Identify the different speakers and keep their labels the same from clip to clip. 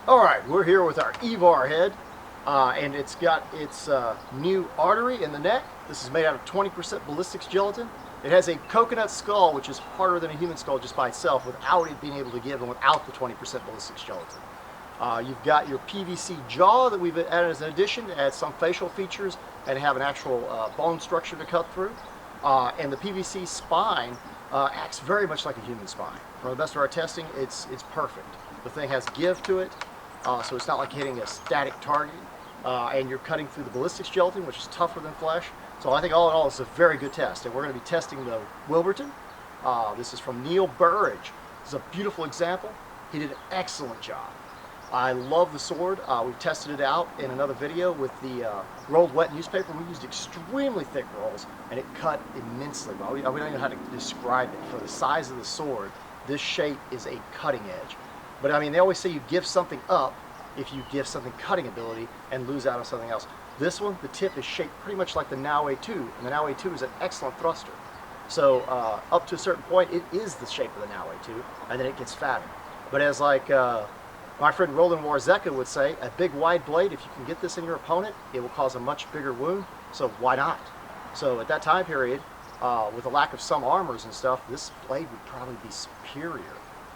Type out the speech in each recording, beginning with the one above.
Speaker 1: All right, we're here with our Ivar head, and it's got its new artery in the neck. This is made out of 20% ballistics gelatin. It has a coconut skull, which is harder than a human skull just by itself, without it being able to give and without the 20% ballistics gelatin. You've got your PVC jaw that we've added as an addition to add some facial features and have an actual bone structure to cut through. And the PVC spine acts very much like a human spine. For the best of our testing, it's perfect. The thing has give to it. So it's not like hitting a static target, and you're cutting through the ballistics gelatin, which is tougher than flesh. So I think all in all, it's a very good test. And we're going to be testing the Wilburton. This is from Burridge. This is a beautiful example. He did an excellent job. I love the sword. We've tested it out in another video with the rolled wet newspaper. We used extremely thick rolls, and it cut immensely well. We don't even know how to describe it. For the size of the sword, this shape is a cutting edge. But I mean, they always say you give something up if you give something cutting ability and lose out on something else. This one, the tip is shaped pretty much like the Now A2, and the Now A2 is an excellent thruster. So up to a certain point, it is the shape of the Now A2, and then it gets fatter. But as like my friend Roland Warzeka would say, a big wide blade, if you can get this in your opponent, it will cause a much bigger wound, so why not? So at that time period, with the lack of some armors and stuff, this blade would probably be superior.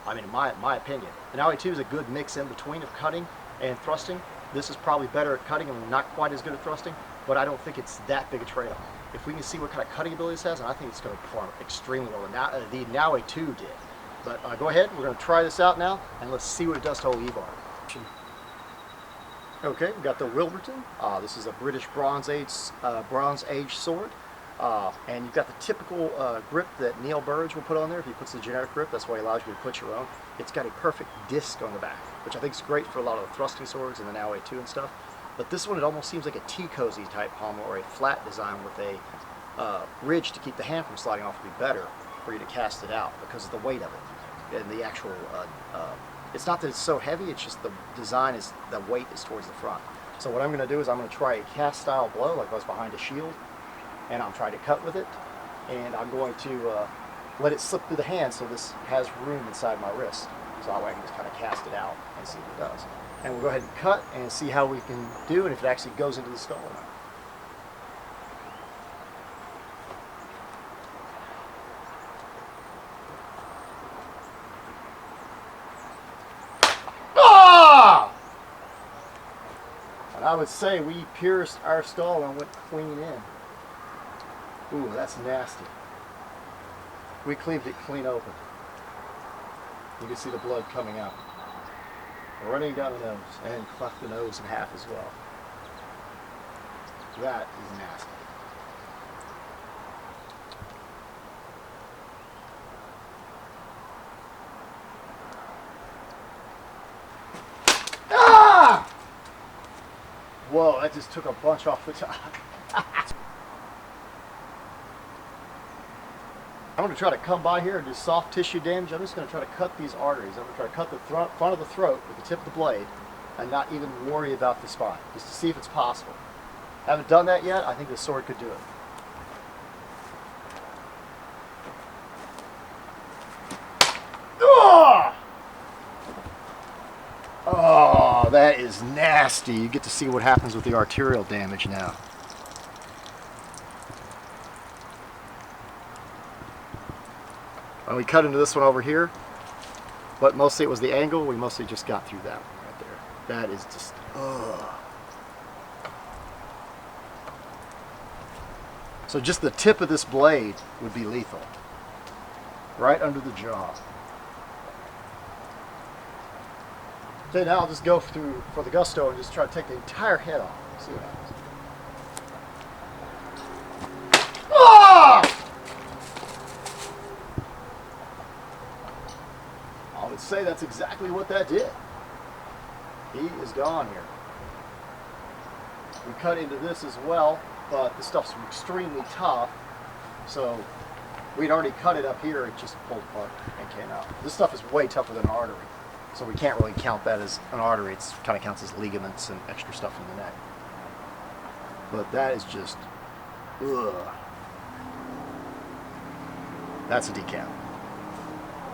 Speaker 1: I mean, in my opinion. The Now A2 is a good mix in between of cutting and thrusting. This is probably better at cutting and not quite as good at thrusting, but I don't think it's that big a trade-off. If we can see what kind of cutting ability this has, and I think it's going to perform extremely well. The Now A2 did. But go ahead, we're going to try this out now, and let's see what it does to old Ivar. Okay, we've got the Wilberton. This is a British Bronze Age sword. And you've got the typical grip that Neil Burridge will put on there. If he puts the generic grip, that's why he allows you to put your own. It's got a perfect disc on the back, which I think is great for a lot of the thrusting swords and the Now A2 and stuff. But this one, it almost seems like a T-cozy type pommel or a flat design with a ridge to keep the hand from sliding off would be better for you to cast it out because of the weight of it. And the actual, it's not that it's so heavy, it's just the design is, the weight is towards the front. So what I'm going to do is I'm going to try a cast style blow like I was behind a shield. And I'm trying to cut with it, and I'm going to let it slip through the hand so this has room inside my wrist. So that way I can just kind of cast it out and see what it does. And we'll go ahead and cut and see how we can do and if it actually goes into the skull or not. Ah! And I would say we pierced our skull and went clean in. Ooh, that's nasty. We cleaved it clean open. You can see the blood coming out. Running down the nose, and cleft the nose in half as well. That is nasty. Ah! Whoa, that just took a bunch off the top. I'm going to try to come by here and do soft tissue damage. I'm just going to try to cut these arteries. I'm going to try to cut the front of the throat with the tip of the blade and not even worry about the spine, just to see if it's possible. Haven't done that yet. I think the sword could do it. Oh, oh, that is nasty. You get to see what happens with the arterial damage now. When we cut into this one over here, but mostly it was the angle, we mostly just got through that one right there. That is just, ugh. So just the tip of this blade would be lethal. Right under the jaw. Okay, now I'll just go through for the gusto and just try to take the entire head off. See what happens. I would say that's exactly what that did. He is gone here. We cut into this as well, but the stuff's extremely tough, so we'd already cut it up here, it just pulled apart and came out. This stuff is way tougher than an artery, so we can't really count that as an artery. It kind of counts as ligaments and extra stuff in the neck. But that is just, ugh. That's a decap.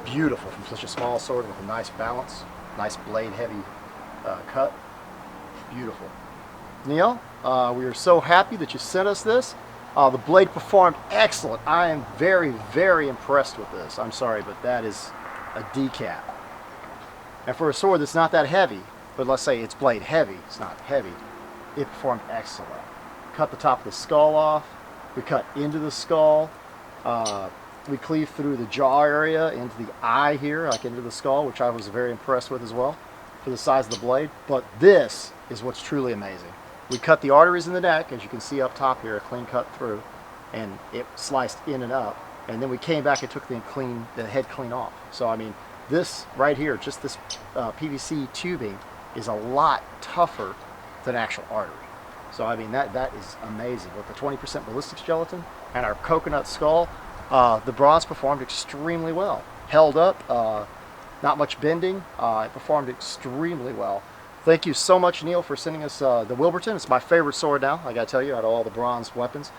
Speaker 1: Beautiful from such a small sword with a nice balance, nice blade heavy cut. Beautiful. Neil, we are so happy that you sent us this. The blade performed excellent. I am very, very impressed with this. I'm sorry, but that is a decap. And for a sword that's not that heavy, but let's say it's blade heavy, it's not heavy, it performed excellent. Cut the top of the skull off. We cut into the skull. We cleaved through the jaw area into the eye here, like into the skull, which I was very impressed with as well for the size of the blade. But this is what's truly amazing. We cut the arteries in the neck, as you can see up top here, a clean cut through, and it sliced in and up. And then we came back and took the head clean off. So I mean, this right here, just this PVC tubing, is a lot tougher than actual artery. So I mean, that is amazing. With the 20% ballistic gelatin and our coconut skull, the bronze performed extremely well. Held up, not much bending. It performed extremely well. Thank you so much, Neil, for sending us the Wilberton. It's my favorite sword now, I gotta tell you, out of all the bronze weapons.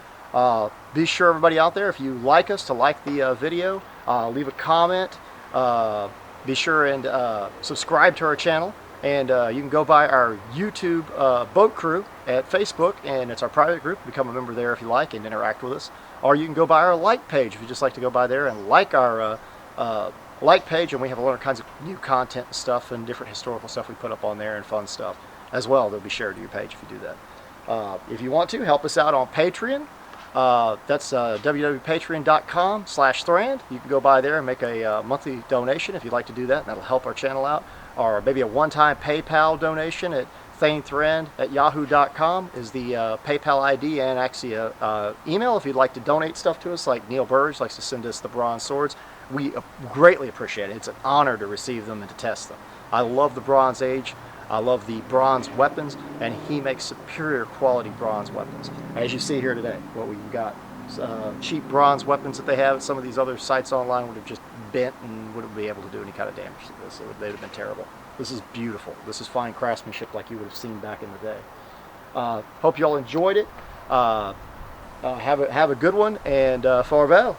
Speaker 1: Be sure, everybody out there, if you like us, to like the video, leave a comment, be sure and subscribe to our channel, and you can go by our YouTube boat crew at Facebook, and it's our private group. Become a member there if you like and interact with us. Or you can go by our like page if you just like to go by there and like our like page, and we have all kinds of new content and stuff and different historical stuff we put up on there and fun stuff as well. They'll be shared to your page if you do that. If you want to help us out on Patreon, that's www.patreon.com/Thrand. You can go by there and make a monthly donation if you'd like to do that, and that'll help our channel out. Or maybe a one-time PayPal donation at thanethrand@yahoo.com is the PayPal ID, and actually a email if you'd like to donate stuff to us, like Neil Burridge likes to send us the bronze swords. We greatly appreciate it. It's an honor to receive them and to test them. I love the Bronze Age. I love the bronze weapons, and he makes superior quality bronze weapons. As you see here today, what we've got, cheap bronze weapons that they have at some of these other sites online would have just bent and wouldn't be able to do any kind of damage to this. They'd have been terrible. This is beautiful. This is fine craftsmanship like you would have seen back in the day. Hope you all enjoyed it. Have a good one, and farewell.